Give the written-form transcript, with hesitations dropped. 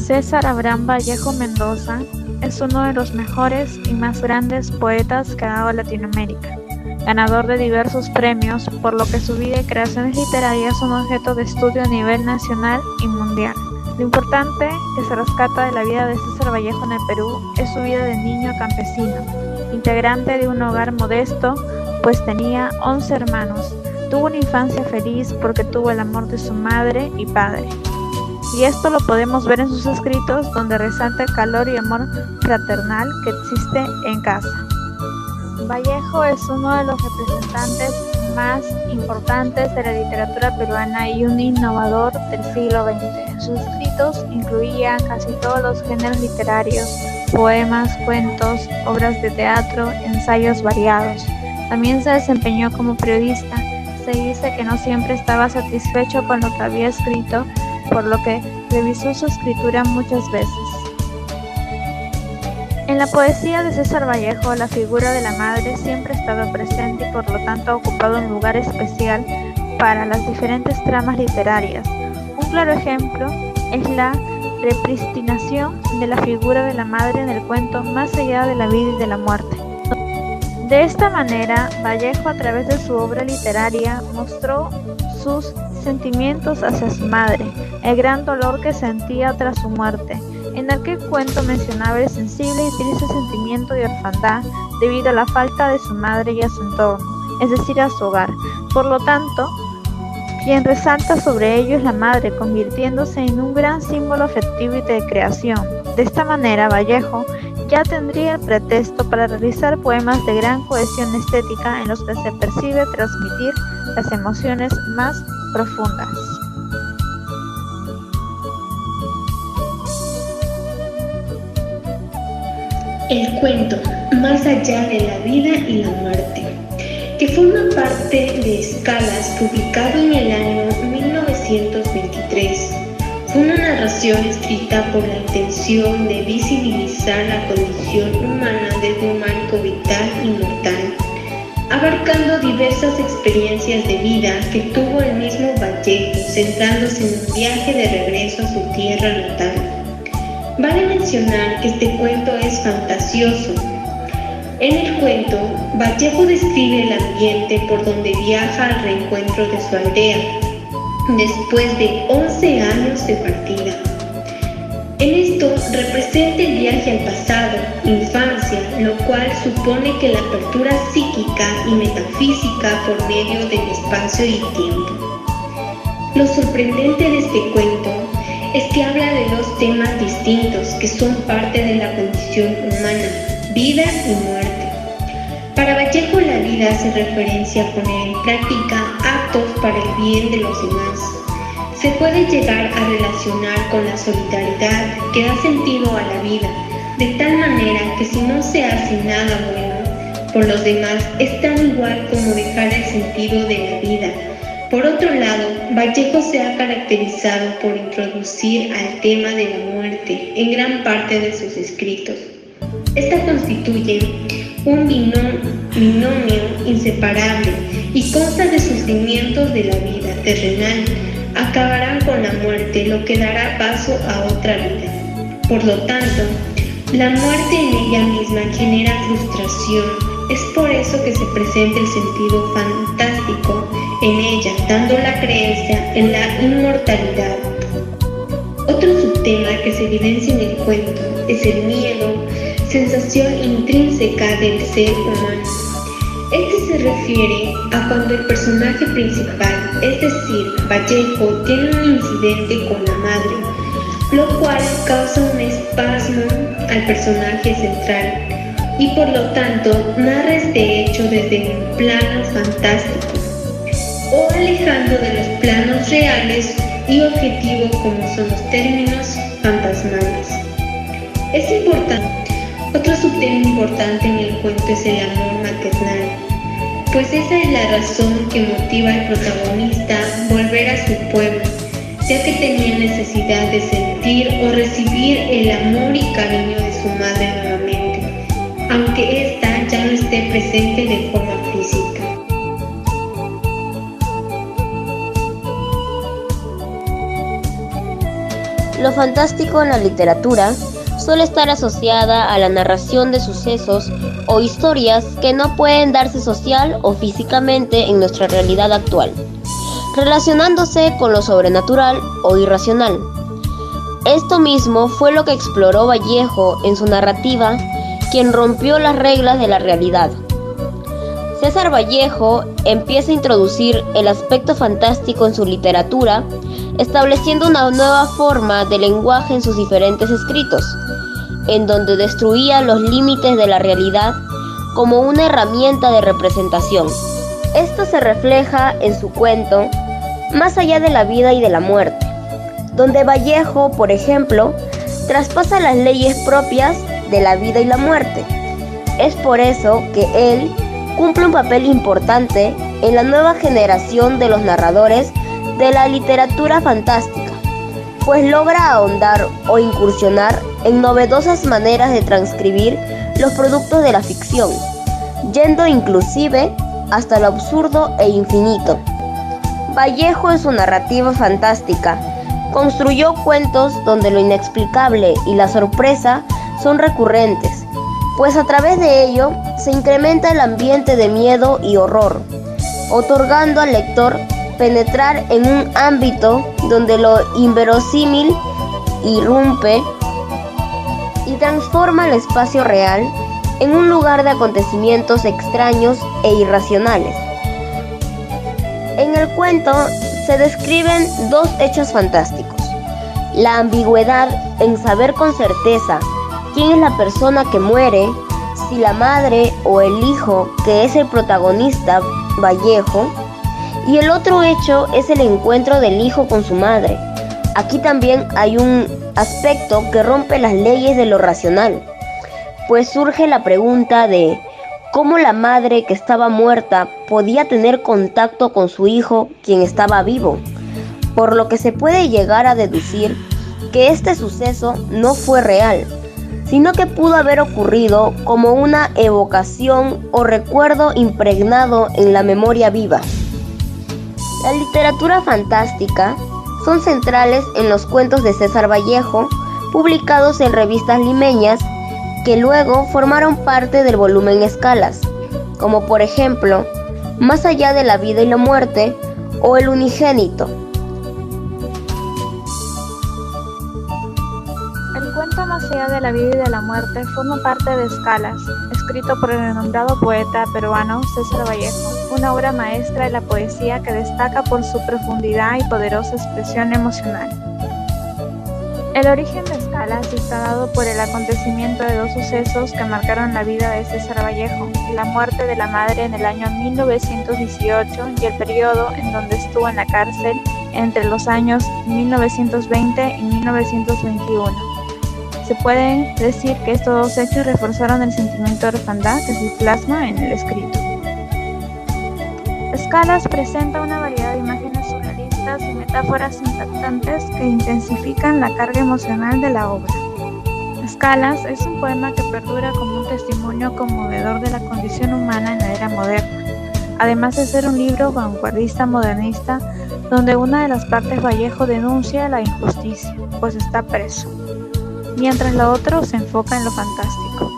César Abraham Vallejo Mendoza es uno de los mejores y más grandes poetas que ha dado Latinoamérica, ganador de diversos premios, por lo que su vida y creaciones literarias son objeto de estudio a nivel nacional y mundial. Lo importante que se rescata de la vida de César Vallejo en el Perú es su vida de niño campesino, integrante de un hogar modesto, pues tenía 11 hermanos. Tuvo una infancia feliz porque tuvo el amor de su madre y padre. Y esto lo podemos ver en sus escritos, donde resalta el calor y amor fraternal que existe en casa. Vallejo es uno de los representantes más importantes de la literatura peruana y un innovador del siglo XX. Sus escritos incluían casi todos los géneros literarios, poemas, cuentos, obras de teatro, ensayos variados. También se desempeñó como periodista. Se dice que no siempre estaba satisfecho con lo que había escrito, por lo que revisó su escritura muchas veces. En la poesía de César Vallejo, la figura de la madre siempre ha estado presente y por lo tanto ha ocupado un lugar especial para las diferentes tramas literarias. Un claro ejemplo es la repristinación de la figura de la madre en el cuento Más allá de la vida y de la muerte. De esta manera, Vallejo, a través de su obra literaria, mostró sus sentimientos hacia su madre, el gran dolor que sentía tras su muerte. En aquel cuento mencionaba el sensible y triste sentimiento de orfandad debido a la falta de su madre y a su entorno, es decir, a su hogar. Por lo tanto, quien resalta sobre ello es la madre, convirtiéndose en un gran símbolo afectivo y de creación. De esta manera, Vallejo ya tendría el pretexto para realizar poemas de gran cohesión estética en los que se percibe transmitir las emociones más profundas. El cuento Más allá de la vida y la muerte, que forma parte de Escalas, publicado en el año 1923. Fue una narración escrita por la intención de visibilizar la condición humana desde un marco vital y mortal, abarcando diversas experiencias de vida que tuvo el mismo Vallejo, centrándose en un viaje de regreso a su tierra natal. Vale mencionar que este cuento es fantasioso. En el cuento, Vallejo describe el ambiente por donde viaja al reencuentro de su aldea, después de 11 años de partida. En esto representa el viaje al pasado, infancia, lo cual supone que la apertura psíquica y metafísica por medio del espacio y tiempo. Lo sorprendente de este cuento es que habla de dos temas distintos que son parte de la condición humana, vida y muerte. Para Vallejo, la vida hace referencia a poner en práctica actos para el bien de los demás. Se puede llegar a relacionar con la solidaridad que da sentido a la vida, de tal manera que si no se hace nada bueno por los demás, es tan igual como dejar el sentido de la vida. Por otro lado, Vallejo se ha caracterizado por introducir al tema de la muerte en gran parte de sus escritos. Esta constituye un binomio inseparable y consta de sufrimientos de la vida terrenal. Acabarán con la muerte, lo que dará paso a otra vida. Por lo tanto, la muerte en ella misma genera frustración. Es por eso que se presenta el sentido fantástico en ella, dando la creencia en la inmortalidad. Otro subtema que se evidencia en el cuento es el miedo, sensación intrínseca del ser humano. Este se refiere a cuando el personaje principal, es decir, Vallejo, tiene un incidente con la madre, lo cual causa un espasmo al personaje central y por lo tanto narra este hecho desde un plano fantástico o alejando de los planos reales y objetivos como son los términos fantasmales. Es importante. Otro subtema importante en el cuento es el amor maternal, pues esa es la razón que motiva al protagonista volver a su pueblo, ya que tenía necesidad de sentir o recibir el amor y cariño de su madre nuevamente, aunque ésta ya no esté presente de forma física. Lo fantástico en la literatura suele estar asociada a la narración de sucesos o historias que no pueden darse social o físicamente en nuestra realidad actual, relacionándose con lo sobrenatural o irracional. Esto mismo fue lo que exploró Vallejo en su narrativa, quien rompió las reglas de la realidad. César Vallejo empieza a introducir el aspecto fantástico en su literatura, estableciendo una nueva forma de lenguaje en sus diferentes escritos, en donde destruía los límites de la realidad como una herramienta de representación. Esto se refleja en su cuento Más allá de la vida y de la muerte, donde Vallejo, por ejemplo, traspasa las leyes propias de la vida y la muerte. Es por eso que él cumple un papel importante en la nueva generación de los narradores de la literatura fantástica, pues logra ahondar o incursionar en novedosas maneras de transcribir los productos de la ficción, yendo inclusive hasta lo absurdo e infinito. Vallejo, en su narrativa fantástica, construyó cuentos donde lo inexplicable y la sorpresa son recurrentes, pues a través de ello se incrementa el ambiente de miedo y horror, otorgando al lector penetrar en un ámbito donde lo inverosímil irrumpe y transforma el espacio real en un lugar de acontecimientos extraños e irracionales. En el cuento se describen dos hechos fantásticos: la ambigüedad en saber con certeza quién es la persona que muere, si la madre o el hijo, que es el protagonista, Vallejo, y el otro hecho es el encuentro del hijo con su madre. Aquí también hay un aspecto que rompe las leyes de lo racional, pues surge la pregunta de cómo la madre que estaba muerta podía tener contacto con su hijo, quien estaba vivo, por lo que se puede llegar a deducir que este suceso no fue real, sino que pudo haber ocurrido como una evocación o recuerdo impregnado en la memoria viva. La literatura fantástica son centrales en los cuentos de César Vallejo, publicados en revistas limeñas, que luego formaron parte del volumen Escalas, como por ejemplo Más allá de la vida y la muerte o El unigénito. El cuento Más allá de la vida y de la muerte forma parte de Escalas, escrito por el renombrado poeta peruano César Vallejo, una obra maestra de la poesía que destaca por su profundidad y poderosa expresión emocional. El origen de Escalas está dado por el acontecimiento de dos sucesos que marcaron la vida de César Vallejo: la muerte de la madre en el año 1918 y el periodo en donde estuvo en la cárcel entre los años 1920 y 1921. Se puede decir que estos dos hechos reforzaron el sentimiento de orfandad que se plasma en el escrito. Escalas presenta una variedad de imágenes surrealistas y metáforas impactantes que intensifican la carga emocional de la obra. Escalas es un poema que perdura como un testimonio conmovedor de la condición humana en la era moderna, además de ser un libro vanguardista modernista donde una de las partes, Vallejo, denuncia la injusticia, pues está preso, mientras la otra se enfoca en lo fantástico.